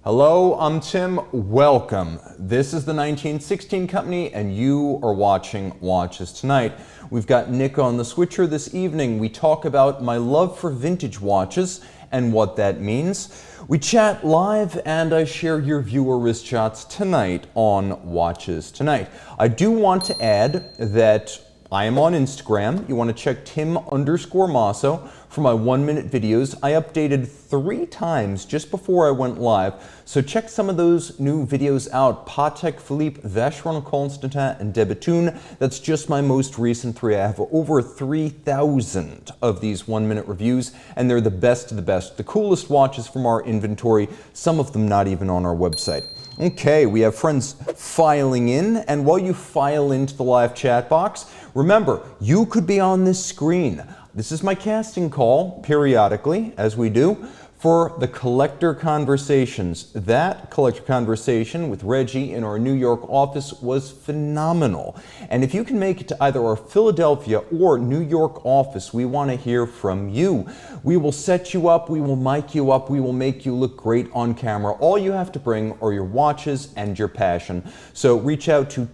Hello, I'm Tim. Welcome. This is the 1916 Company, and you are watching Watches Tonight. We've got Nick on the switcher this evening. We talk about my love for vintage watches and what that means. We chat live, and I share your viewer wrist shots tonight on Watches Tonight. I do want to add that I am on Instagram. You want to check Tim_Mosso for my 1-minute videos. I updated 3 times just before I went live, so check some of those new videos out. Patek Philippe, Vacheron Constantin, and de Bethune. That's just my most recent 3. I have over 3,000 of these 1-minute reviews, and they're the best of the best. The coolest watches from our inventory, some of them not even on our website. Okay, we have friends filing in, and while you file into the live chat box, remember, you could be on this screen. This is my casting call, periodically, as we do, for the Collector Conversations. That Collector Conversation with Reggie in our New York office was phenomenal. And if you can make it to either our Philadelphia or New York office, we want to hear from you. We will set you up, we will mic you up, we will make you look great on camera. All you have to bring are your watches and your passion. So reach out to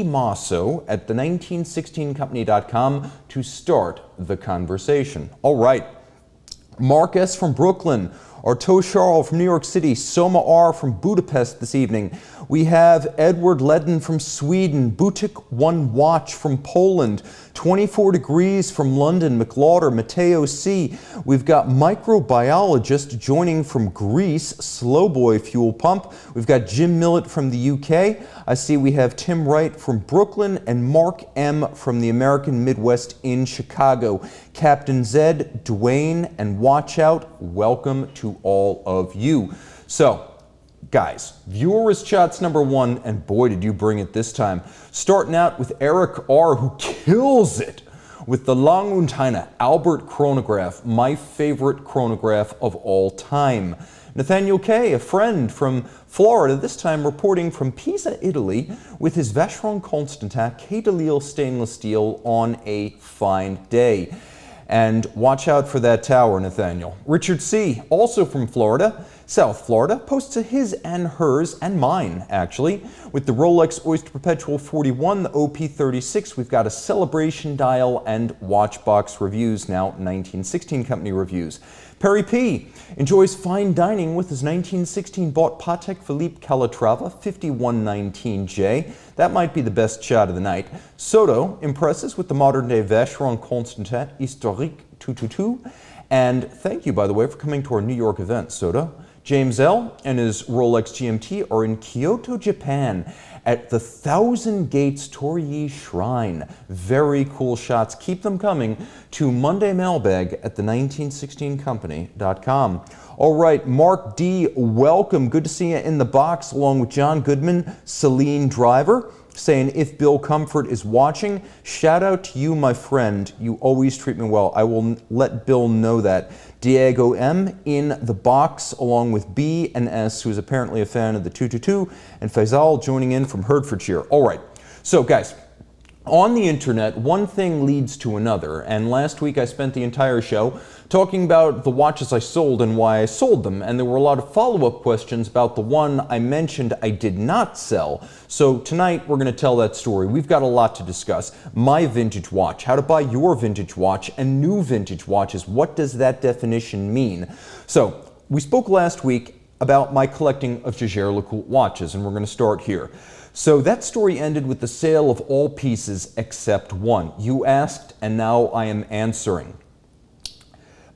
Mosso at the1916company.com to start the conversation. All right. Mark S. from Brooklyn, Arto Charles from New York City, Soma R. from Budapest this evening. We have Edward Ledden from Sweden, Boutique One Watch from Poland, 24 Degrees from London, McLauder, Matteo C. We've got Microbiologist joining from Greece, Slowboy Fuel Pump. We've got Jim Millett from the UK. I see we have Tim Wright from Brooklyn and Mark M. from the American Midwest in Chicago. Captain Zed, Dwayne, and Watch Out, welcome to all of you. So, guys, viewer wrist shots number 1, and boy did you bring it this time. Starting out with Eric R., who kills it with the Lang und Heine Albert chronograph, my favorite chronograph of all time. Nathaniel K., a friend from Florida, this time reporting from Pisa, Italy, with his Vacheron Constantin Quai de Lille stainless steel on a fine day. And watch out for that tower, Nathaniel. Richard C., also from Florida, South Florida, posts to his and hers, and mine actually, with the Rolex Oyster Perpetual 41, the OP36. We've got a celebration dial and watch box reviews, now 1916 Company reviews. Perry P. enjoys fine dining with his 1916 bought Patek Philippe Calatrava 5119J. That might be the best shot of the night. Soto impresses with the modern-day Vacheron Constantin Historique 222. And thank you, by the way, for coming to our New York event, Soto. James L. and his Rolex GMT are in Kyoto, Japan, at the Thousand Gates Torii Shrine. Very cool shots. Keep them coming to Monday Mailbag at the1916company.com. All right, Mark D., welcome. Good to see you in the box, along with John Goodman, Celine Driver, saying, if Bill Comfort is watching, shout out to you, my friend. You always treat me well. I will let Bill know that. Diego M. in the box, along with B and S, who's apparently a fan of the 222, and Faisal joining in from Hertfordshire. All right, so guys, on the internet, one thing leads to another, and last week I spent the entire show talking about the watches I sold and why I sold them, and there were a lot of follow-up questions about the one I mentioned I did not sell. So tonight we're going to tell that story. We've got a lot to discuss. My vintage watch, how to buy your vintage watch, and new vintage watches. What does that definition mean? So we spoke last week about my collecting of Jaeger LeCoultre watches, and we're going to start here. So that story ended with the sale of all pieces except one. You asked, and now I am answering.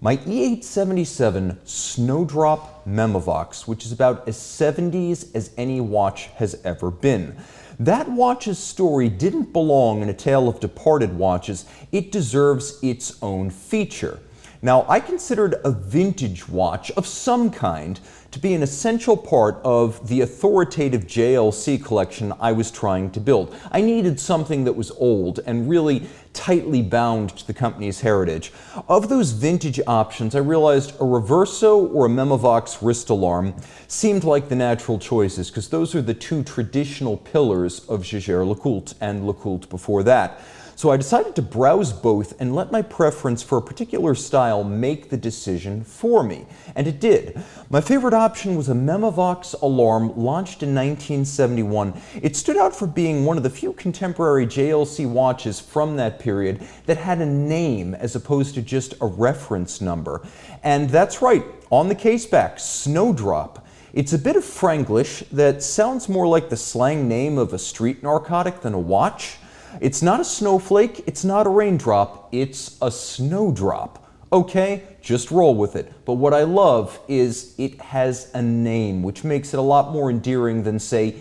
My E877 Snowdrop Memovox, which is about as 70s as any watch has ever been. That watch's story didn't belong in a tale of departed watches. It deserves its own feature. Now, I considered a vintage watch of some kind to be an essential part of the authoritative JLC collection I was trying to build. I needed something that was old and really tightly bound to the company's heritage. Of those vintage options, I realized a Reverso or a Memovox wrist alarm seemed like the natural choices, because those are the two traditional pillars of Jaeger LeCoultre and LeCoultre before that. So I decided to browse both and let my preference for a particular style make the decision for me. And it did. My favorite option was a Memovox alarm launched in 1971. It stood out for being one of the few contemporary JLC watches from that period that had a name as opposed to just a reference number. And that's right, on the caseback, Snowdrop. It's a bit of Franglish that sounds more like the slang name of a street narcotic than a watch. It's not a snowflake, it's not a raindrop, it's a snowdrop. Okay, just roll with it. But what I love is it has a name, which makes it a lot more endearing than, say,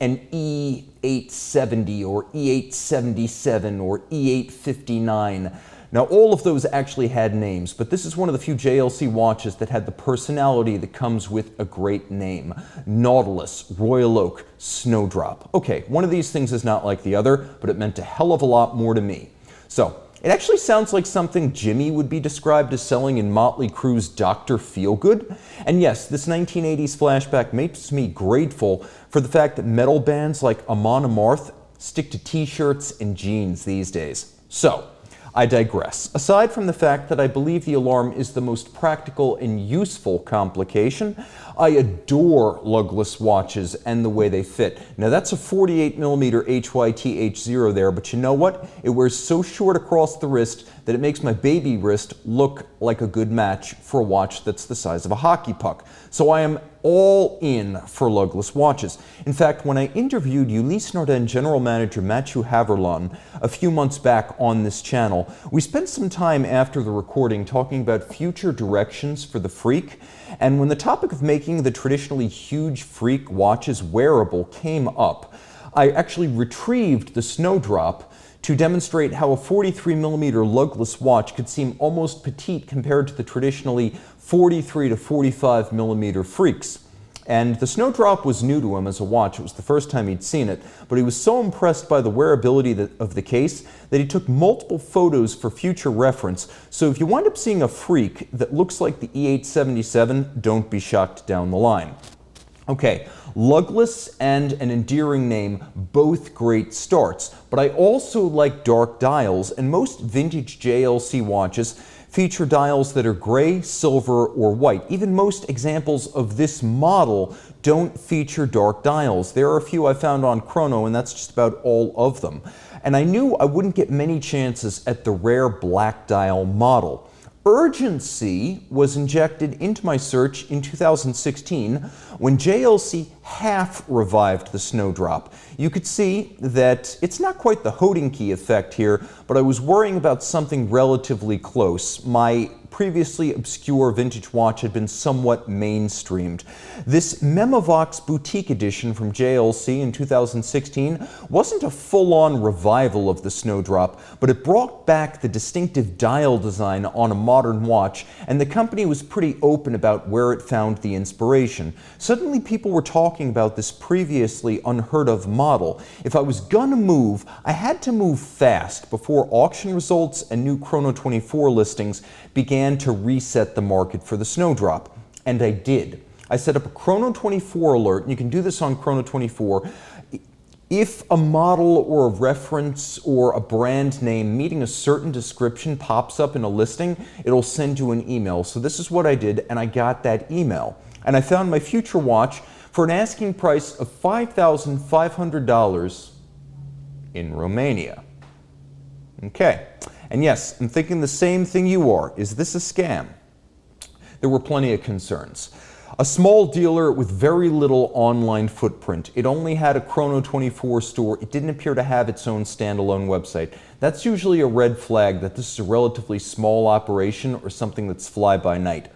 an E870 or E877 or E859. Now, all of those actually had names, but this is one of the few JLC watches that had the personality that comes with a great name. Nautilus, Royal Oak, Snowdrop. Okay, one of these things is not like the other, but it meant a hell of a lot more to me. So, it actually sounds like something Jimmy would be described as selling in Motley Crue's Dr. Feelgood. And yes, this 1980s flashback makes me grateful for the fact that metal bands like Amon Amarth stick to t-shirts and jeans these days. So, I digress. Aside from the fact that I believe the alarm is the most practical and useful complication, I adore lugless watches and the way they fit. Now that's a 48mm HYTH0 there, but you know what? It wears so short across the wrist that it makes my baby wrist look like a good match for a watch that's the size of a hockey puck. So I am all in for lugless watches. In fact, when I interviewed Ulysse Nardin General Manager Mathieu Haverlon a few months back on this channel, we spent some time after the recording talking about future directions for the Freak, and when the topic of making the traditionally huge Freak watches wearable came up, I actually retrieved the Snowdrop to demonstrate how a 43mm lugless watch could seem almost petite compared to the traditionally 43 to 45mm Freaks. And the Snowdrop was new to him as a watch. It was the first time he'd seen it, but he was so impressed by the wearability of the case that he took multiple photos for future reference. So if you wind up seeing a Freak that looks like the E877, don't be shocked down the line. Okay, lugless and an endearing name, both great starts, but I also like dark dials, and most vintage JLC watches feature dials that are gray, silver, or white. Even most examples of this model don't feature dark dials. There are a few I found on Chrono, and that's just about all of them. And I knew I wouldn't get many chances at the rare black dial model. Urgency was injected into my search in 2016 when JLC half revived the Snowdrop. You could see that it's not quite the Hodinkey effect here, but I was worrying about something relatively close. My previously obscure vintage watch had been somewhat mainstreamed. This Memovox boutique edition from JLC in 2016 wasn't a full-on revival of the Snowdrop, but it brought back the distinctive dial design on a modern watch, and the company was pretty open about where it found the inspiration. Suddenly people were talking about this previously unheard of model. If I was gonna move, I had to move fast before auction results and new Chrono 24 listings began to reset the market for the Snowdrop. And I did. I set up a Chrono 24 alert, and you can do this on Chrono 24. If a model or a reference or a brand name meeting a certain description pops up in a listing, it'll send you an email. So this is what I did, and I got that email. And I found my future watch for an asking price of $5,500 in Romania. Okay. And yes, I'm thinking the same thing you are. Is this a scam? There were plenty of concerns. A small dealer with very little online footprint. It only had a Chrono 24 store. It didn't appear to have its own standalone website. That's usually a red flag that this is a relatively small operation or something that's fly-by-night.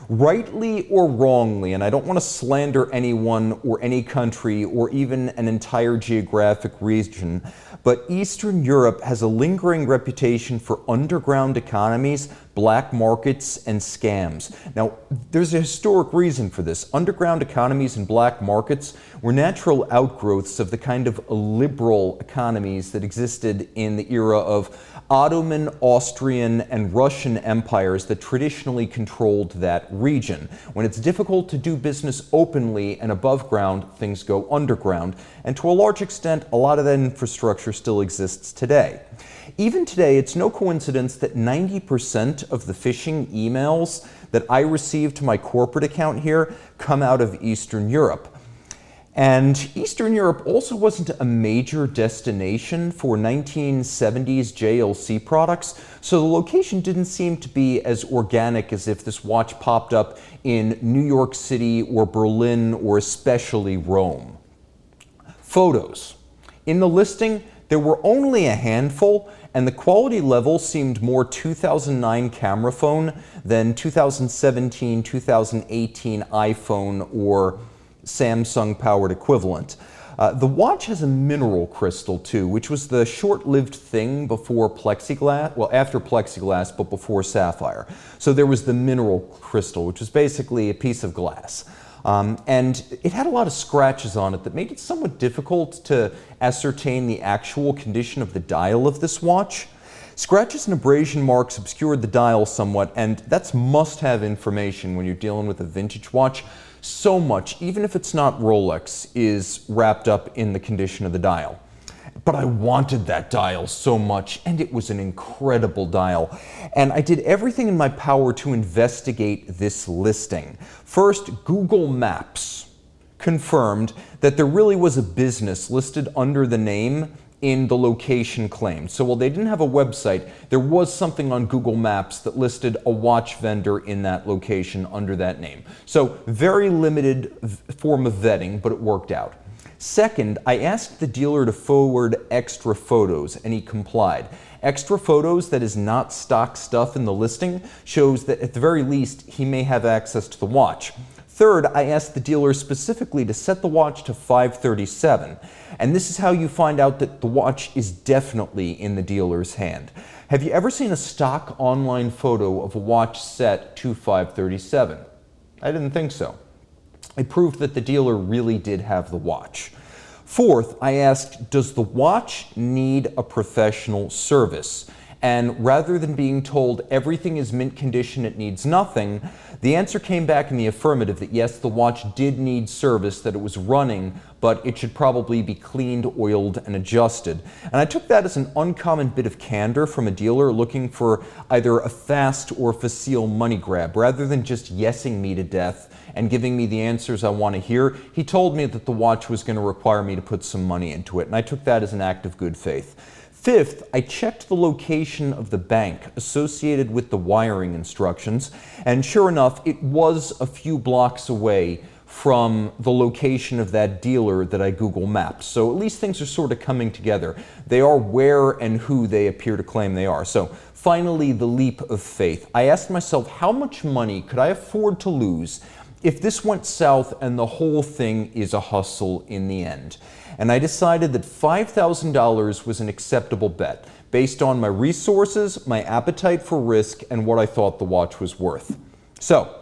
Rightly or wrongly, and I don't want to slander anyone or any country or even an entire geographic region, but Eastern Europe has a lingering reputation for underground economies, black markets, and scams. Now, there's a historic reason for this. Underground economies and black markets were natural outgrowths of the kind of liberal economies that existed in the era of Ottoman, Austrian, and Russian empires that traditionally controlled that region. When it's difficult to do business openly and above ground, things go underground. And to a large extent, a lot of that infrastructure still exists today. Even today, it's no coincidence that 90% of the phishing emails that I receive to my corporate account here come out of Eastern Europe. And Eastern Europe also wasn't a major destination for 1970s JLC products, so the location didn't seem to be as organic as if this watch popped up in New York City or Berlin or especially Rome. Photos. In the listing, there were only a handful, and the quality level seemed more 2009 camera phone than 2017, 2018 iPhone or Samsung powered equivalent. The watch has a mineral crystal too, which was the short-lived thing before plexiglass, well after plexiglass, but before sapphire. So there was the mineral crystal, which was basically a piece of glass. And it had a lot of scratches on it that made it somewhat difficult to ascertain the actual condition of the dial of this watch. Scratches and abrasion marks obscured the dial somewhat, and that's must-have information when you're dealing with a vintage watch. So much, even if it's not Rolex, is wrapped up in the condition of the dial. But I wanted that dial so much, and it was an incredible dial. And I did everything in my power to investigate this listing. First, Google Maps confirmed that there really was a business listed under the name in the location claimed. So while they didn't have a website, there was something on Google Maps that listed a watch vendor in that location under that name. So very limited form of vetting, but it worked out. Second, I asked the dealer to forward extra photos, and he complied. Extra photos that is not stock stuff in the listing shows that at the very least he may have access to the watch. Third, I asked the dealer specifically to set the watch to 537, and this is how you find out that the watch is definitely in the dealer's hand. Have you ever seen a stock online photo of a watch set to 537? I didn't think so. It proved that the dealer really did have the watch. Fourth, I asked, does the watch need a professional service? And rather than being told everything is mint condition, it needs nothing, the answer came back in the affirmative that yes, the watch did need service, that it was running, but it should probably be cleaned, oiled, and adjusted. And I took that as an uncommon bit of candor from a dealer looking for either a fast or facile money grab. Rather than just yesing me to death and giving me the answers I want to hear, he told me that the watch was going to require me to put some money into it, and I took that as an act of good faith. Fifth, I checked the location of the bank associated with the wiring instructions, and sure enough, it was a few blocks away from the location of that dealer that I Google mapped. So at least things are sort of coming together. They are where and who they appear to claim they are. So finally, the leap of faith. I asked myself, how much money could I afford to lose if this went south and the whole thing is a hustle in the end? And I decided that $5,000 was an acceptable bet based on my resources, my appetite for risk, and what I thought the watch was worth. So,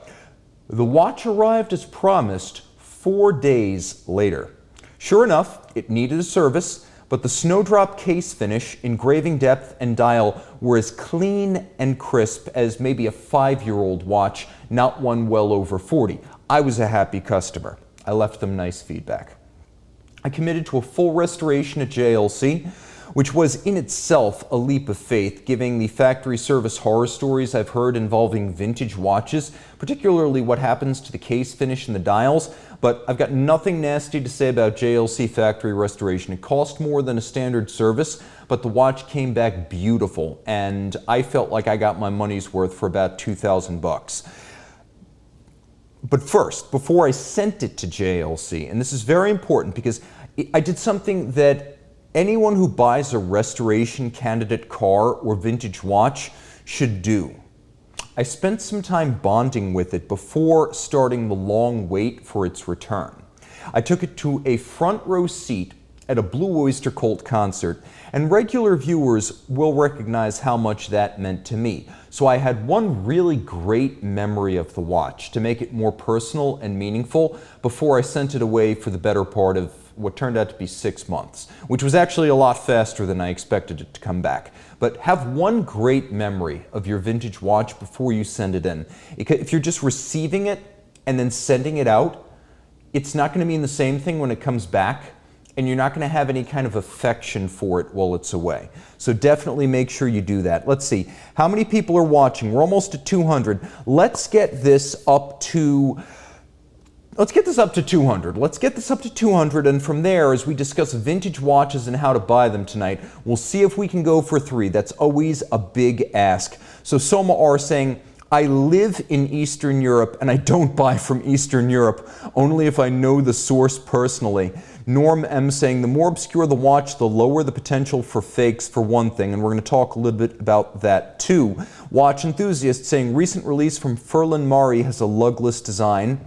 the watch arrived as promised 4 days later. Sure enough, it needed a service, but the Snowdrop case finish, engraving depth, and dial were as clean and crisp as maybe a 5-year-old watch, not one well over 40. I was a happy customer. I left them nice feedback. I committed to a full restoration at JLC, which was in itself a leap of faith, given the factory service horror stories I've heard involving vintage watches, particularly what happens to the case finish and the dials. But I've got nothing nasty to say about JLC factory restoration. It cost more than a standard service, but the watch came back beautiful, and I felt like I got my money's worth for about 2,000 bucks. But first, before I sent it to JLC, and this is very important because I did something that anyone who buys a restoration candidate car or vintage watch should do. I spent some time bonding with it before starting the long wait for its return. I took it to a front row seat at a Blue Oyster Cult concert, and regular viewers will recognize how much that meant to me. So I had one really great memory of the watch to make it more personal and meaningful before I sent it away for the better part of what turned out to be 6 months, which was actually a lot faster than I expected it to come back. But have one great memory of your vintage watch before you send it in. If you're just receiving it and then sending it out, it's not going to mean the same thing when it comes back. and you're not going to have any kind of affection for it while it's away. So definitely make sure you do that. Let's see. How many people are watching? We're almost at 200. Let's get this up to 200. Let's get this up to 200, and from there, as we discuss vintage watches and how to buy them tonight, we'll see if we can go for 3. That's always a big ask. So Soma R saying, I live in Eastern Europe and I don't buy from Eastern Europe, only if I know the source personally. Norm M saying, the more obscure the watch, the lower the potential for fakes, for one thing, and we're going to talk a little bit about that too. Watch Enthusiast saying, recent release from Furlan Mari has a lugless design.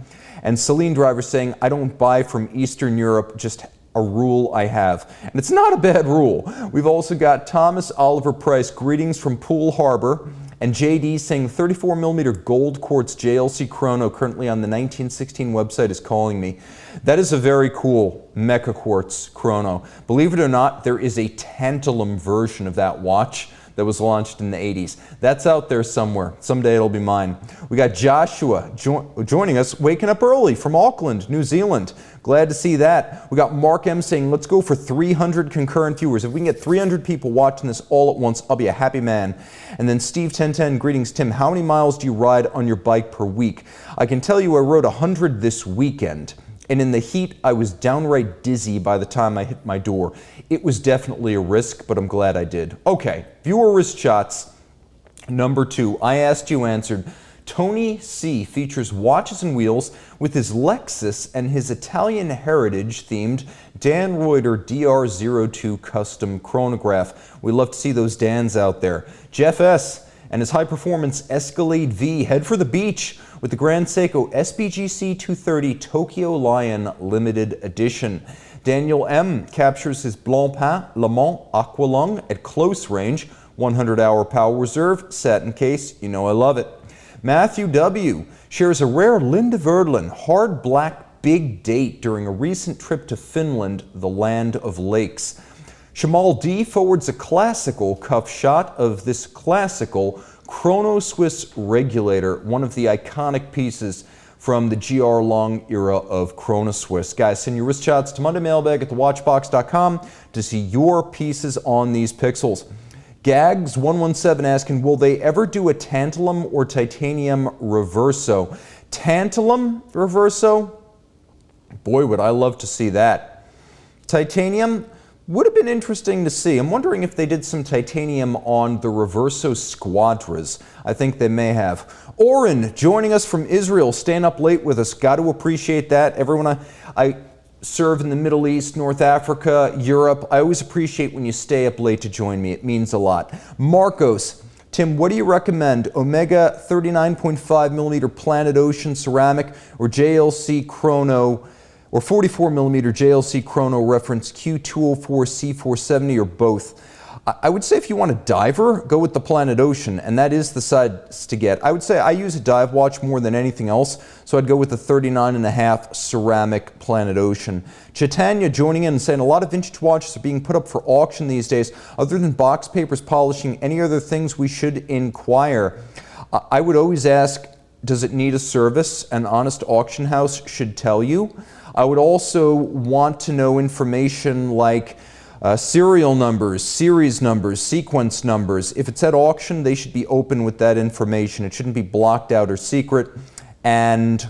And Celine Driver saying, I don't buy from Eastern Europe, just a rule I have. And it's not a bad rule. We've also got Thomas Oliver Price, greetings from Poole Harbor. And JD saying 34mm gold quartz JLC chrono currently on the 1916 website is calling me. That is a very cool mecha quartz chrono. Believe it or not, there is a tantalum version of that watch that was launched in the 80s. That's out there somewhere. Someday it'll be mine. We got Joshua joining us, waking up early from Auckland, New Zealand. Glad to see that. We got Mark M saying, let's go for 300 concurrent viewers. If we can get 300 people watching this all at once, I'll be a happy man. And then Steve 1010, greetings Tim. How many miles do you ride on your bike per week? I can tell you I rode 100 this weekend. And in the heat, I was downright dizzy by the time I hit my door. It was definitely a risk, but I'm glad I did. Okay, viewer wrist shots. Number 2, I asked, you answered. Tony C features watches and wheels with his Lexus and his Italian heritage themed Dan Reuter DR02 custom chronograph. We love to see those Dans out there. Jeff S and his high performance Escalade V head for the beach with the Grand Seiko SBGC 230 Tokyo Lion limited edition. Daniel M captures his Blancpain Le Mans Aqualung at close range, 100-hour power reserve, satin case, you know I love it. Matthew W shares a rare Linda Verdlin hard black big date during a recent trip to Finland, the land of lakes. Shamal D forwards a classical cuff shot of this classical Chrono Swiss regulator, one of the iconic pieces from the GR Long era of Chrono Swiss. Guys, send your wrist shots to MondayMailbag@thewatchbox.com to see your pieces on these pixels. Gags117 asking, will they ever do a tantalum or titanium reverso? Tantalum reverso? Boy, would I love to see that. Titanium would have been interesting to see. I'm wondering if they did some titanium on the reverso squadras. I think they may have. Oren joining us from Israel, staying up late with us. Got to appreciate that. Everyone I serve in the Middle East, North Africa, Europe. I always appreciate when you stay up late to join me. It means a lot. Marcos, Tim, what do you recommend? Omega 39.5mm Planet Ocean ceramic or JLC Chrono or 44mm JLC Chrono reference Q204 C470 or both? I would say if you want a diver, go with the Planet Ocean, and that is the size to get. I would say I use a dive watch more than anything else, so I'd go with the 39.5 ceramic Planet Ocean. Chaitanya joining in and saying a lot of vintage watches are being put up for auction these days. Other than box papers, polishing, any other things we should inquire? I would always ask, does it need a service? An honest auction house should tell you. I would also want to know information like serial numbers, series numbers, sequence numbers. If it's at auction, they should be open with that information. It shouldn't be blocked out or secret. And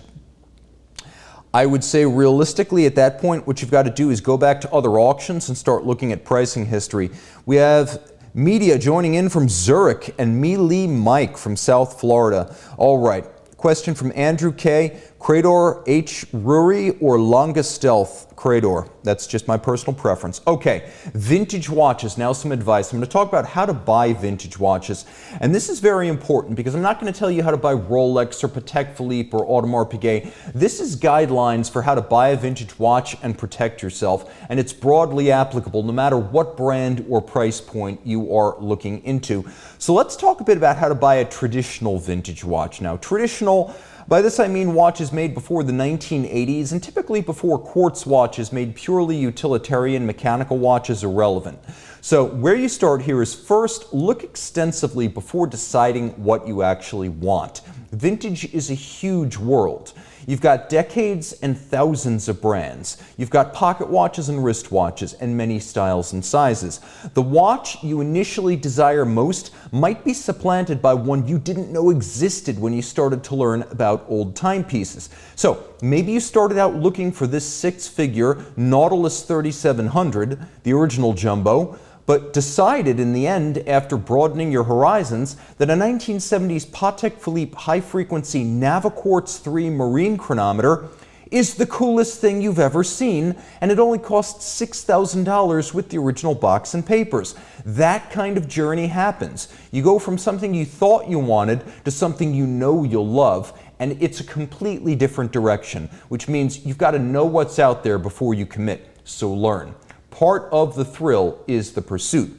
I would say realistically at that point, what you've got to do is go back to other auctions and start looking at pricing history. We have media joining in from Zurich and Me Lee Mike from South Florida. All right. Question from Andrew K. Crador H. Ruri or Longa Stealth Crador? That's just my personal preference. Okay, vintage watches. Now some advice. I'm going to talk about how to buy vintage watches. And this is very important because I'm not going to tell you how to buy Rolex or Patek Philippe or Audemars Piguet. This is guidelines for how to buy a vintage watch and protect yourself. And it's broadly applicable no matter what brand or price point you are looking into. So let's talk a bit about how to buy a traditional vintage watch. Now, traditional, by this I mean watches made before the 1980s and typically before quartz watches made purely utilitarian mechanical watches are relevant. So where you start here is first look extensively before deciding what you actually want. Vintage is a huge world. You've got decades and thousands of brands. You've got pocket watches and wristwatches and many styles and sizes. The watch you initially desire most might be supplanted by one you didn't know existed when you started to learn about old timepieces. So maybe you started out looking for this six-figure Nautilus 3700, the original jumbo, but decided in the end, after broadening your horizons, that a 1970s Patek Philippe high-frequency Naviquartz 3 marine chronometer is the coolest thing you've ever seen, and it only costs $6,000 with the original box and papers. That kind of journey happens. You go from something you thought you wanted to something you know you'll love, and it's a completely different direction, which means you've got to know what's out there before you commit, so learn. Part of the thrill is the pursuit.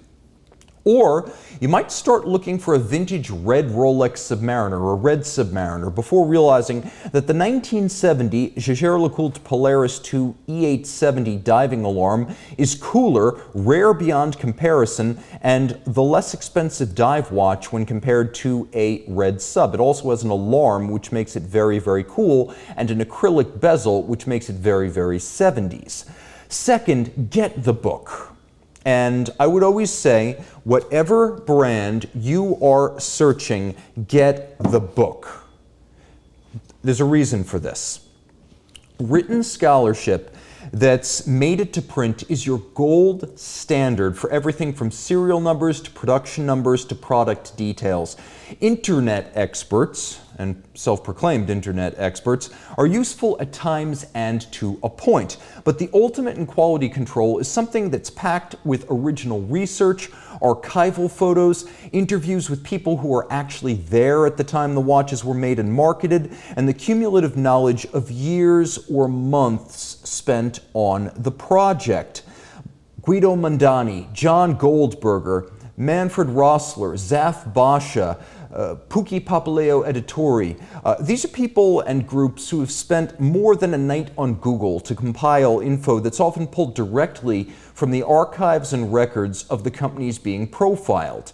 Or you might start looking for a vintage red Rolex Submariner or red Submariner before realizing that the 1970 Jaeger LeCoultre Polaris 2 E870 diving alarm is cooler, rare beyond comparison, and the less expensive dive watch when compared to a red sub. It also has an alarm, which makes it very, very cool, and an acrylic bezel, which makes it very, very 70s. Second, get the book. And I would always say, whatever brand you are searching, get the book. There's a reason for this. Written scholarship that's made it to print is your gold standard for everything from serial numbers to production numbers to product details. Internet experts, and self-proclaimed internet experts, are useful at times and to a point. But the ultimate in quality control is something that's packed with original research, archival photos, interviews with people who were actually there at the time the watches were made and marketed, and the cumulative knowledge of years or months spent on the project. Guido Mondani, John Goldberger, Manfred Rossler, Zaf Basha, Puki Papaleo Editori. These are people and groups who have spent more than a night on Google to compile info that's often pulled directly from the archives and records of the companies being profiled.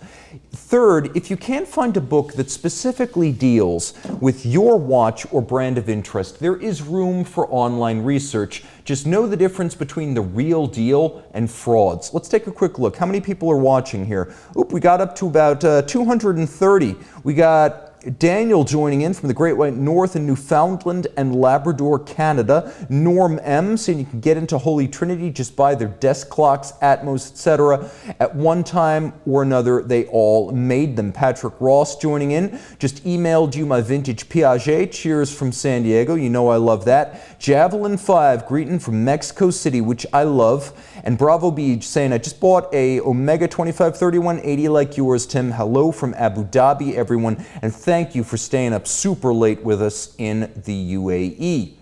Third, if you can't find a book that specifically deals with your watch or brand of interest, there is room for online research. Just know the difference between the real deal and frauds. Let's take a quick look. How many people are watching here? Oop, we got up to about 230. We got Daniel joining in from the Great White North in Newfoundland and Labrador, Canada. Norm M saying you can get into Holy Trinity, just buy their desk clocks, Atmos, etc. At one time or another, they all made them. Patrick Ross joining in. Just emailed you my vintage Piaget. Cheers from San Diego. You know I love that. Javelin 5 greeting from Mexico City, which I love. And Bravo Beach saying, I just bought a Omega 253180 like yours, Tim. Hello from Abu Dhabi, everyone. And thank you for staying up super late with us in the UAE.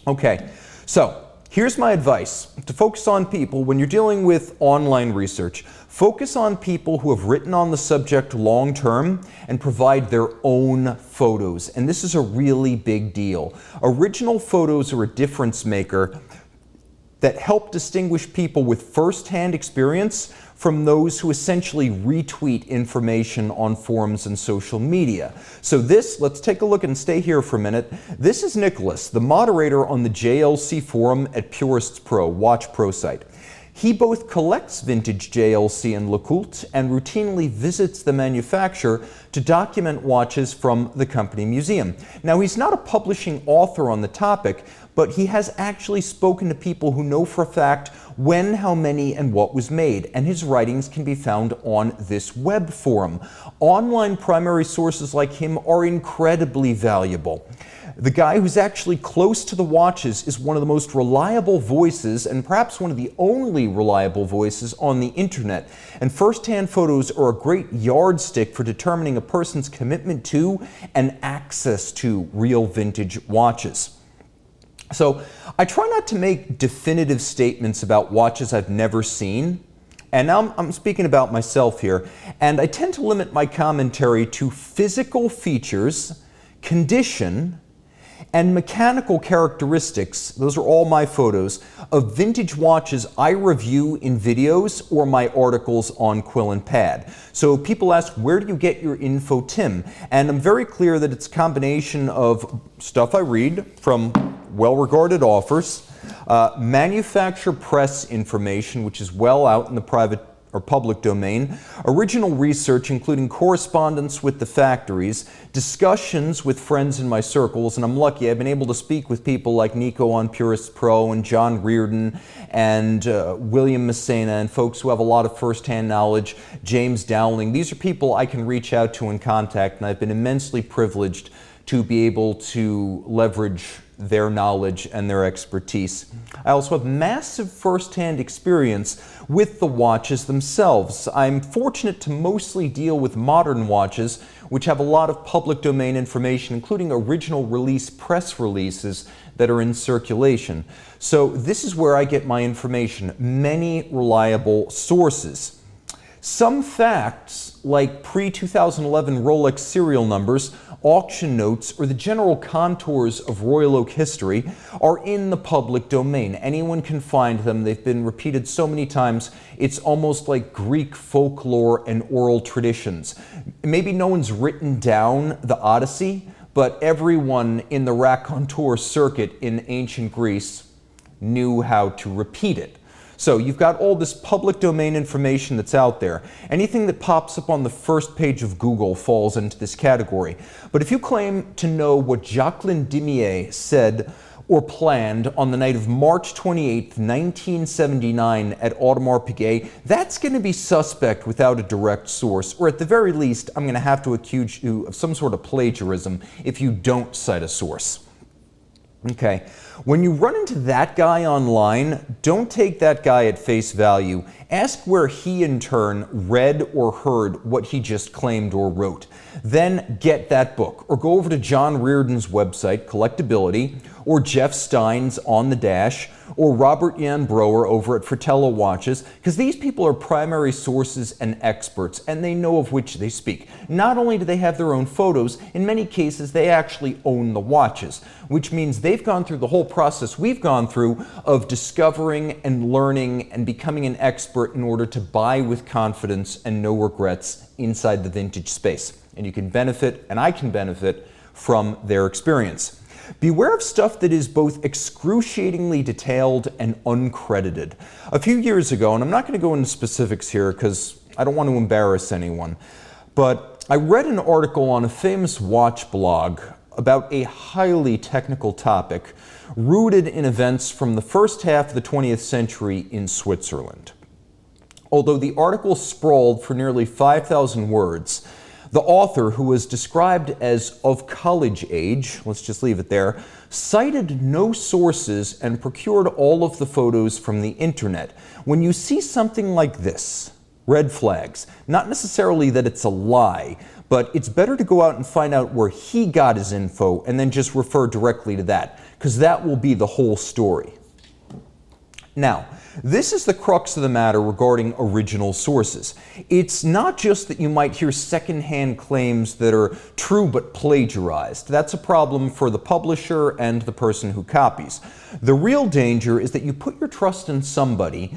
Okay, so here's my advice to focus on people when you're dealing with online research. Focus on people who have written on the subject long term and provide their own photos. And this is a really big deal. Original photos are a difference maker that help distinguish people with first-hand experience from those who essentially retweet information on forums and social media. So this, let's take a look and stay here for a minute. This is Nicholas, the moderator on the JLC forum at Purists Pro, Watch Pro site. He both collects vintage JLC and LeCoultre and routinely visits the manufacturer to document watches from the company museum. Now, he's not a publishing author on the topic, but he has actually spoken to people who know for a fact when, how many, and what was made, and his writings can be found on this web forum. Online primary sources like him are incredibly valuable. The guy who's actually close to the watches is one of the most reliable voices, and perhaps one of the only reliable voices on the internet. And first-hand photos are a great yardstick for determining a person's commitment to and access to real vintage watches. So I try not to make definitive statements about watches I've never seen. And now I'm speaking about myself here. And I tend to limit my commentary to physical features, condition, and mechanical characteristics, those are all my photos, of vintage watches I review in videos or my articles on Quill and Pad. So people ask, where do you get your info, Tim? And I'm very clear that it's a combination of stuff I read from well-regarded authors, manufacturer press information, which is well out in the private or public domain, original research including correspondence with the factories, discussions with friends in my circles, and I'm lucky I've been able to speak with people like Nico on Purist Pro and John Reardon and William Messina and folks who have a lot of first-hand knowledge, James Dowling. These are people I can reach out to and contact, and I've been immensely privileged to be able to leverage their knowledge and their expertise. I also have massive first-hand experience with the watches themselves. I'm fortunate to mostly deal with modern watches, which have a lot of public domain information, including original release press releases that are in circulation. So this is where I get my information, many reliable sources. Some facts, like pre-2011 Rolex serial numbers, auction notes, or the general contours of Royal Oak history, are in the public domain. Anyone can find them. They've been repeated so many times, it's almost like Greek folklore and oral traditions. Maybe no one's written down the Odyssey, but everyone in the raconteur circuit in ancient Greece knew how to repeat it. So you've got all this public domain information that's out there. Anything that pops up on the first page of Google falls into this category. But if you claim to know what Jacqueline Dimier said or planned on the night of March 28, 1979 at Audemars Piguet, that's going to be suspect without a direct source, or at the very least, I'm going to have to accuse you of some sort of plagiarism if you don't cite a source. Okay, when you run into that guy online, don't take that guy at face value. Ask where he in turn read or heard what he just claimed or wrote. Then get that book, or go over to John Reardon's website, Collectability, or Jeff Stein's On the Dash, or Robert Jan Broer over at Fratello Watches, because these people are primary sources and experts, and they know of which they speak. Not only do they have their own photos, in many cases they actually own the watches, which means they've gone through the whole process we've gone through of discovering and learning and becoming an expert in order to buy with confidence and no regrets inside the vintage space. And you can benefit, and I can benefit, from their experience. Beware of stuff that is both excruciatingly detailed and uncredited. A few years ago, and I'm not going to go into specifics here because I don't want to embarrass anyone, but I read an article on a famous watch blog about a highly technical topic rooted in events from the first half of the 20th century in Switzerland. Although the article sprawled for nearly 5,000 words, the author, who was described as of college age, let's just leave it there, cited no sources and procured all of the photos from the internet. When you see something like this, red flags, not necessarily that it's a lie, but it's better to go out and find out where he got his info and then just refer directly to that, because that will be the whole story. Now, this is the crux of the matter regarding original sources. It's not just that you might hear secondhand claims that are true but plagiarized. That's a problem for the publisher and the person who copies. The real danger is that you put your trust in somebody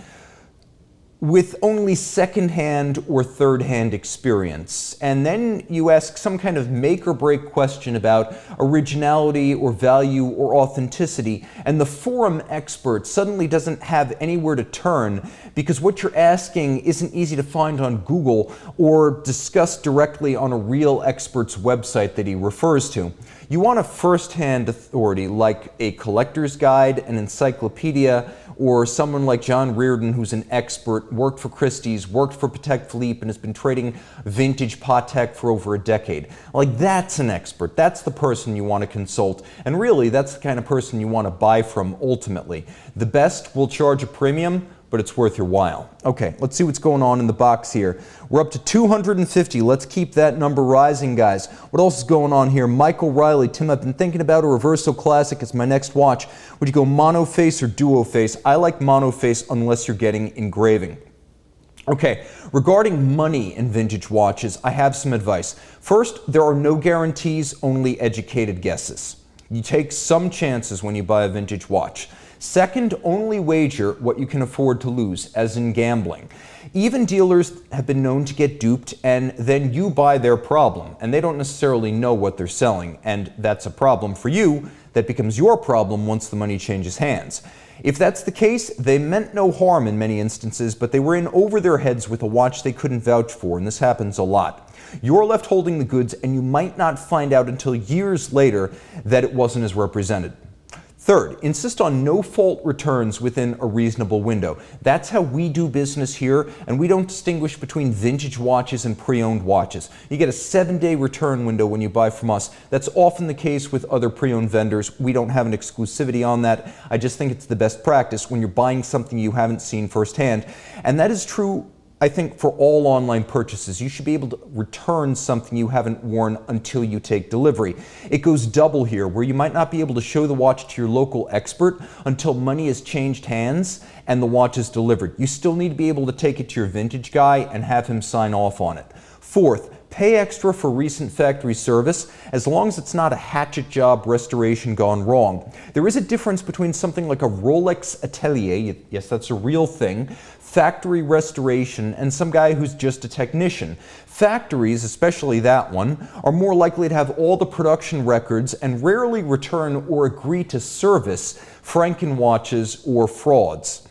with only second-hand or third-hand experience, and then you ask some kind of make-or-break question about originality or value or authenticity, and the forum expert suddenly doesn't have anywhere to turn because what you're asking isn't easy to find on Google or discussed directly on a real expert's website that he refers to. You want a first-hand authority like a collector's guide, an encyclopedia, or someone like John Reardon, who's an expert, worked for Christie's, worked for Patek Philippe, and has been trading vintage Patek for over a decade. Like, that's an expert. That's the person you want to consult. And really, that's the kind of person you want to buy from ultimately. The best will charge a premium, but it's worth your while. Okay, let's see what's going on in the box here. We're up to 250. Let's keep that number rising, guys. What else is going on here? Michael Riley. Tim, I've been thinking about a Reverso Classic as my next watch. Would you go monoface or duoface? I like monoface unless you're getting engraving. Okay, regarding money in vintage watches, I have some advice. First, there are no guarantees, only educated guesses. You take some chances when you buy a vintage watch. Second, only wager what you can afford to lose, as in gambling. Even dealers have been known to get duped, and then you buy their problem, and they don't necessarily know what they're selling, and that's a problem for you that becomes your problem once the money changes hands. If that's the case, they meant no harm in many instances, but they were in over their heads with a watch they couldn't vouch for, and this happens a lot. You're left holding the goods, and you might not find out until years later that it wasn't as represented. Third, insist on no-fault returns within a reasonable window. That's how we do business here, and we don't distinguish between vintage watches and pre-owned watches. You get a 7-day return window when you buy from us. That's often the case with other pre-owned vendors. We don't have an exclusivity on that. I just think it's the best practice when you're buying something you haven't seen firsthand. And that is true, I think, for all online purchases. You should be able to return something you haven't worn until you take delivery. It goes double here, where you might not be able to show the watch to your local expert until money has changed hands and the watch is delivered. You still need to be able to take it to your vintage guy and have him sign off on it. Fourth, pay extra for recent factory service, as long as it's not a hatchet job restoration gone wrong. There is a difference between something like a Rolex Atelier, yes, that's a real thing, factory restoration, and some guy who's just a technician. Factories, especially that one, are more likely to have all the production records and rarely return or agree to service frankenwatches or frauds.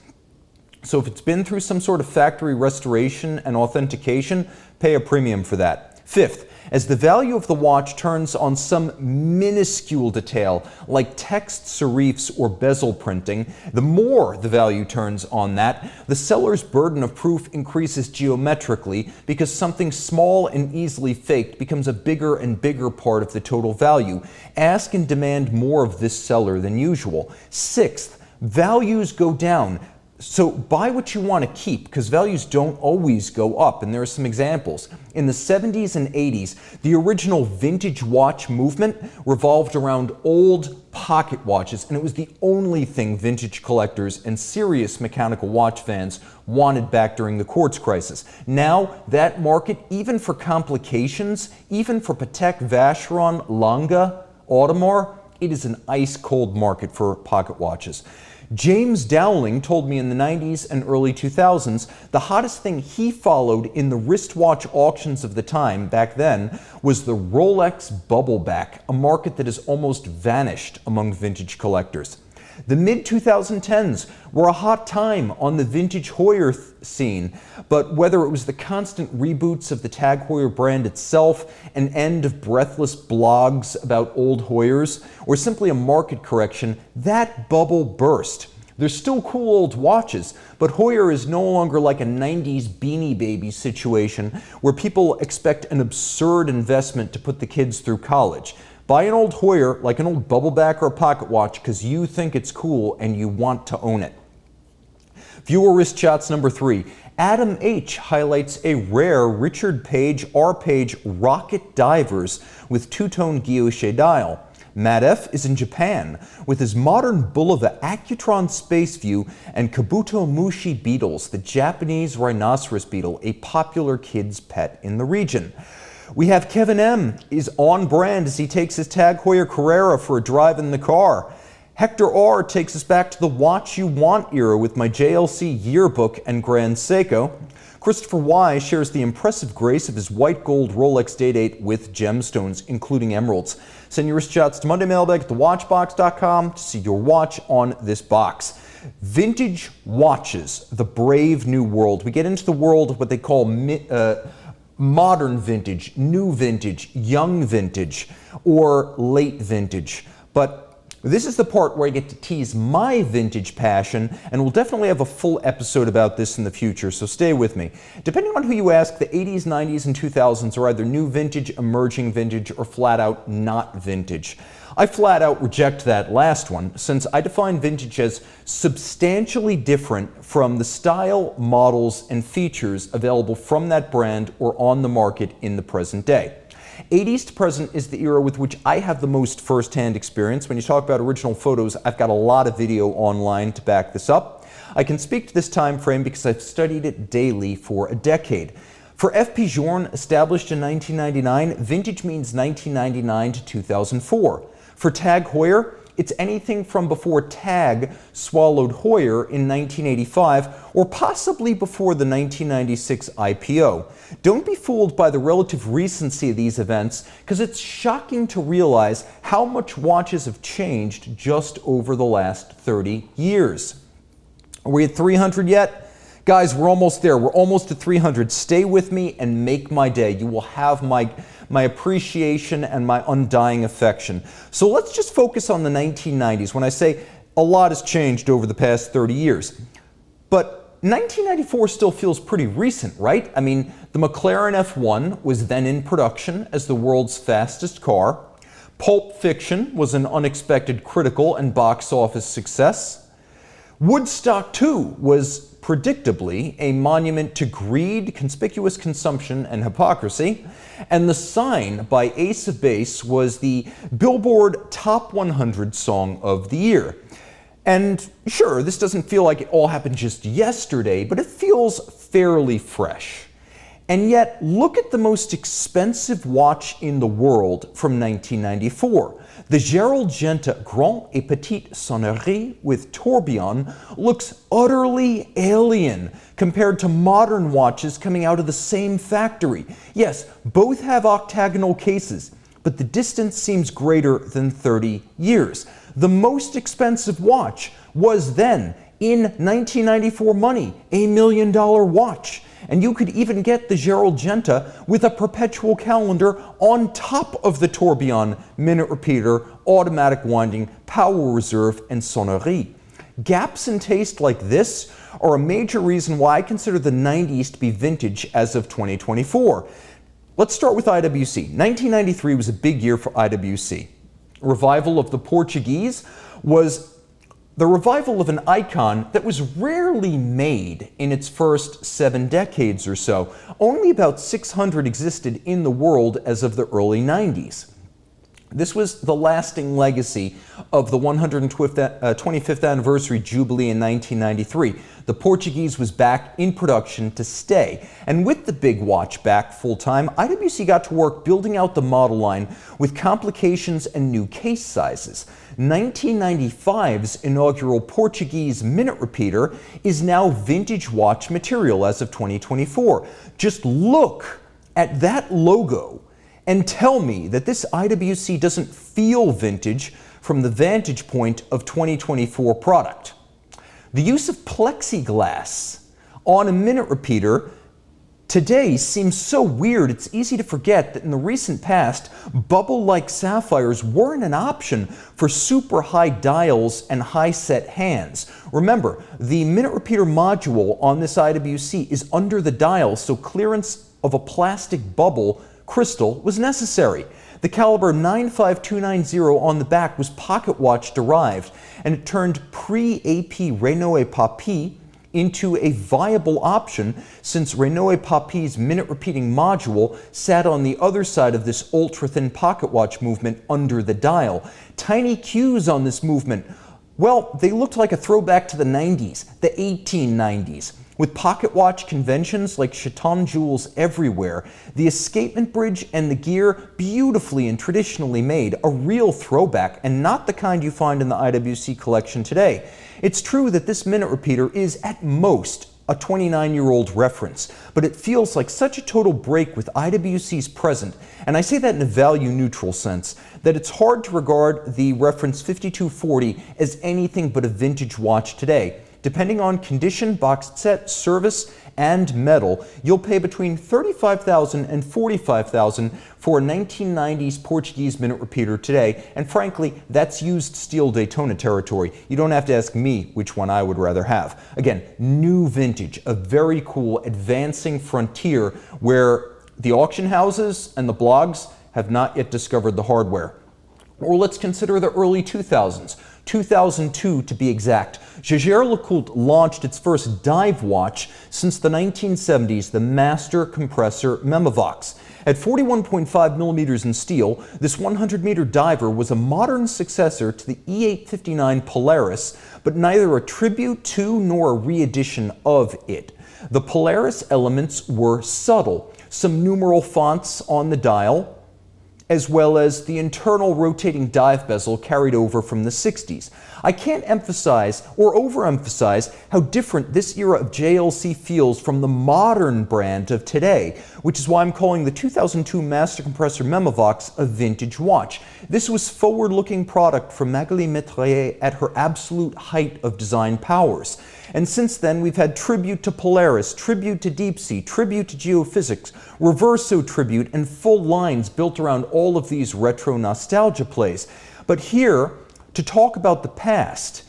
So if it's been through some sort of factory restoration and authentication, pay a premium for that. Fifth, as the value of the watch turns on some minuscule detail like text serifs or bezel printing, the more the value turns on that, the seller's burden of proof increases geometrically, because something small and easily faked becomes a bigger and bigger part of the total value. Ask and demand more of this seller than usual. Sixth, values go down. So buy what you want to keep, because values don't always go up, and there are some examples. In the 70s and 80s, the original vintage watch movement revolved around old pocket watches, and it was the only thing vintage collectors and serious mechanical watch fans wanted back during the quartz crisis. Now, that market, even for complications, even for Patek, Vacheron, Lange, Audemars, it is an ice-cold market for pocket watches. James Dowling told me in the 90s and early 2000s the hottest thing he followed in the wristwatch auctions of the time back then was the Rolex bubbleback, a market that has almost vanished among vintage collectors. The mid-2010s were a hot time on the vintage Heuer scene, but whether it was the constant reboots of the Tag Heuer brand itself, an end of breathless blogs about old Heuers, or simply a market correction, that bubble burst. They're still cool old watches, but Heuer is no longer like a 90s Beanie Baby situation where people expect an absurd investment to put the kids through college. Buy an old Heuer, like an old bubbleback or a pocket watch, because you think it's cool and you want to own it. Viewer wrist shots number 3. Adam H. highlights a rare Richard Page R-Page Rocket Divers with two-tone guilloche dial. Matt F. is in Japan with his modern Bulova Accutron Space View and Kabuto Mushi beetles, the Japanese rhinoceros beetle, a popular kid's pet in the region. We have Kevin M. is on brand as he takes his Tag Heuer Carrera for a drive in the car. Hector R. takes us back to the watch you want era with my JLC yearbook and Grand Seiko. Christopher Y. shares the impressive grace of his white gold Rolex Day-Date with gemstones, including emeralds. Send your wrist shots to mondaymailbag@thewatchbox.com to see your watch on this box. Vintage watches, the brave new world. We get into the world of what they call modern vintage, new vintage, young vintage, or late vintage. But this is the part where I get to tease my vintage passion, and we'll definitely have a full episode about this in the future, so stay with me. Depending on who you ask, the 80s, 90s, and 2000s are either new vintage, emerging vintage, or flat out not vintage. I flat out reject that last one, since I define vintage as substantially different from the style, models, and features available from that brand or on the market in the present day. 80s to present is the era with which I have the most first-hand experience. When you talk about original photos, I've got a lot of video online to back this up. I can speak to this time frame because I've studied it daily for a decade. For F.P. Journe, established in 1999, vintage means 1999 to 2004. For Tag Heuer, it's anything from before Tag swallowed Heuer in 1985 or possibly before the 1996 IPO. Don't be fooled by the relative recency of these events, because it's shocking to realize how much watches have changed just over the last 30 years. Are we at 300 yet? Guys, we're almost there. We're almost at 300. Stay with me and make my day. You will have my appreciation and my undying affection. So let's just focus on the 1990s when I say a lot has changed over the past 30 years. But 1994 still feels pretty recent, right? I mean, the McLaren F1 was then in production as the world's fastest car. Pulp Fiction was an unexpected critical and box office success. Woodstock 2 was predictably a monument to greed, conspicuous consumption, and hypocrisy. And The Sign by Ace of Base was the Billboard Top 100 Song of the Year. And sure, this doesn't feel like it all happened just yesterday, but it feels fairly fresh. And yet, look at the most expensive watch in the world from 1994. The Jaeger LeCoultre Grand et Petite Sonnerie with tourbillon looks utterly alien compared to modern watches coming out of the same factory. Yes, both have octagonal cases, but the distance seems greater than 30 years. The most expensive watch was then, in 1994 money, $1 million watch. And you could even get the Jaeger LeCoultre with a perpetual calendar on top of the tourbillon, minute repeater, automatic winding, power reserve, and sonnerie. Gaps in taste like this are a major reason why I consider the 90s to be vintage as of 2024. Let's start with IWC. 1993 was a big year for IWC. Revival of the Portuguese was the revival of an icon that was rarely made in its first 7 decades or so. Only about 600 existed in the world as of the early 90s. This was the lasting legacy of the 125th anniversary Jubilee in 1993. The Portuguese was back in production to stay. And with the big watch back full-time, IWC got to work building out the model line with complications and new case sizes. 1995's inaugural Portuguese minute repeater is now vintage watch material as of 2024. Just look at that logo and tell me that this IWC doesn't feel vintage from the vantage point of 2024 product. The use of plexiglass on a minute repeater today seems so weird, it's easy to forget that in the recent past, bubble-like sapphires weren't an option for super high dials and high-set hands. Remember, the minute repeater module on this IWC is under the dial, so clearance of a plastic bubble crystal was necessary. The caliber 95290 on the back was pocket watch derived, and it turned pre-AP Renault Papy into a viable option since Renault Papy's minute repeating module sat on the other side of this ultra-thin pocket watch movement under the dial. Tiny cues on this movement, well, they looked like a throwback to the 90s, the 1890s. With pocket watch conventions like chaton jewels everywhere, the escapement bridge and the gear beautifully and traditionally made, a real throwback and not the kind you find in the IWC collection today. It's true that this minute repeater is at most a 29-year-old reference, but it feels like such a total break with IWC's present, and I say that in a value-neutral sense, that it's hard to regard the reference 5240 as anything but a vintage watch today. Depending on condition, boxed set, service, and metal, you'll pay between $35,000 and $45,000 for a 1990s Portuguese minute repeater today, and frankly, that's used steel Daytona territory. You don't have to ask me which one I would rather have. Again, new vintage, a very cool advancing frontier where the auction houses and the blogs have not yet discovered the hardware. Or let's consider the early 2000s. 2002 to be exact. Jaeger LeCoultre launched its first dive watch since the 1970s, the Master Compressor Memovox. At 41.5 millimeters in steel, this 100-meter diver was a modern successor to the E879 Polaris, but neither a tribute to nor a re-edition of it. The Polaris elements were subtle, some numeral fonts on the dial, as well as the internal rotating dive bezel carried over from the 60s. I can't emphasize or overemphasize how different this era of JLC feels from the modern brand of today, which is why I'm calling the 2002 Master Compressor Memovox a vintage watch. This was forward-looking product from Magali Metrier at her absolute height of design powers. And since then, we've had tribute to Polaris, tribute to Deep Sea, tribute to Geophysics, Reverso tribute, and full lines built around all of these retro nostalgia plays. But here, to talk about the past,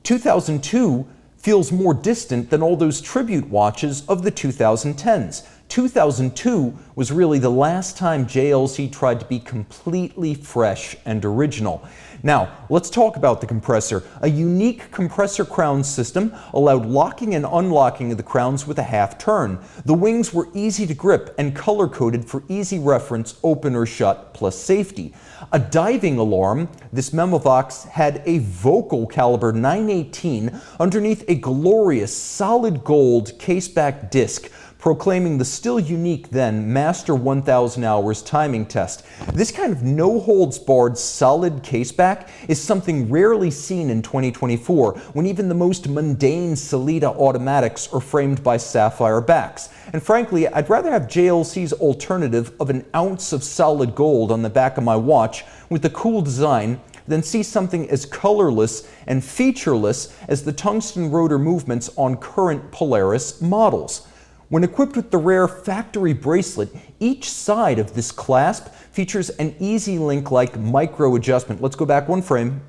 2002 feels more distant than all those tribute watches of the 2010s. 2002 was really the last time JLC tried to be completely fresh and original. Now, let's talk about the compressor. A unique compressor crown system allowed locking and unlocking of the crowns with a half turn. The wings were easy to grip and color-coded for easy reference, open or shut, plus safety. A diving alarm, this Memovox had a vocal caliber 918 underneath a glorious solid gold caseback disc, proclaiming the still unique then Master 1000 Hours timing test. This kind of no-holds-barred solid caseback is something rarely seen in 2024, when even the most mundane Sellita automatics are framed by sapphire backs. And frankly, I'd rather have JLC's alternative of an ounce of solid gold on the back of my watch with a cool design than see something as colorless and featureless as the tungsten rotor movements on current Polaris models. When equipped with the rare factory bracelet, each side of this clasp features an easy link-like micro adjustment. Let's go back one frame.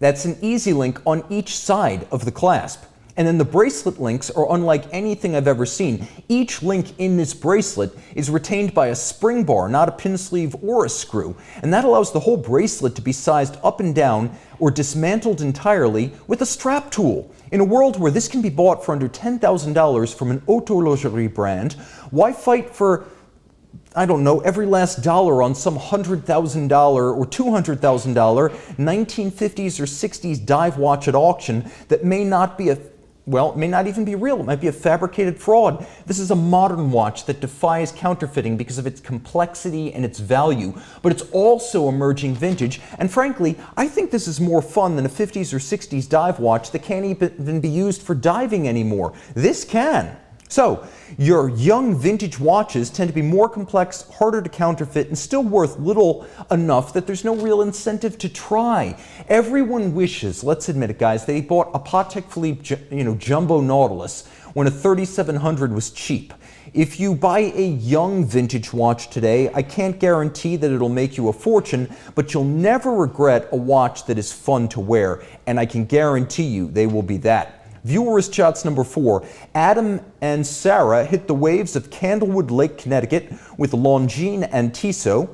That's an easy link on each side of the clasp. And then the bracelet links are unlike anything I've ever seen. Each link in this bracelet is retained by a spring bar, not a pin sleeve or a screw. And that allows the whole bracelet to be sized up and down or dismantled entirely with a strap tool. In a world where this can be bought for under $10,000 from an horlogerie brand, why fight for, I don't know, every last dollar on some $100,000 or $200,000 1950s or 60s dive watch at auction that may not be may not even be real. It might be a fabricated fraud. This is a modern watch that defies counterfeiting because of its complexity and its value, but it's also emerging vintage. And frankly, I think this is more fun than a 50s or 60s dive watch that can't even be used for diving anymore. This can. So, your young vintage watches tend to be more complex, harder to counterfeit, and still worth little enough that there's no real incentive to try. Everyone wishes, let's admit it guys, they bought a Patek Philippe Jumbo Nautilus when a 3700 was cheap. If you buy a young vintage watch today, I can't guarantee that it'll make you a fortune, but you'll never regret a watch that is fun to wear, and I can guarantee you they will be that. Viewers shots number 4. Adam and Sarah hit the waves of Candlewood Lake, Connecticut with Longines and Tissot.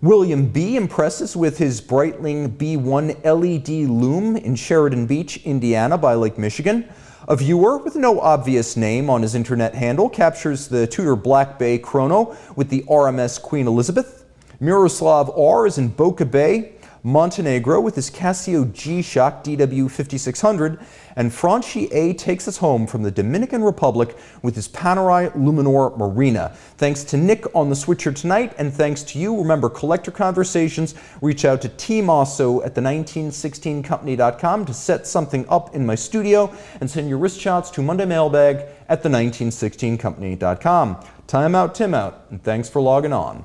William B. impresses with his Breitling B1 LED Lume in Sheridan Beach, Indiana by Lake Michigan. A viewer with no obvious name on his internet handle captures the Tudor Black Bay Chrono with the RMS Queen Elizabeth. Miroslav R. is in Boca Bay, Montenegro with his Casio G-Shock DW5600, and Franchi A takes us home from the Dominican Republic with his Panerai Luminor Marina. Thanks to Nick on the switcher tonight, and thanks to you. Remember, Collector Conversations, reach out to T. Mosso at the1916company.com to set something up in my studio, and send your wrist shots to Monday Mailbag at the1916company.com. Time out, Tim out, and thanks for logging on.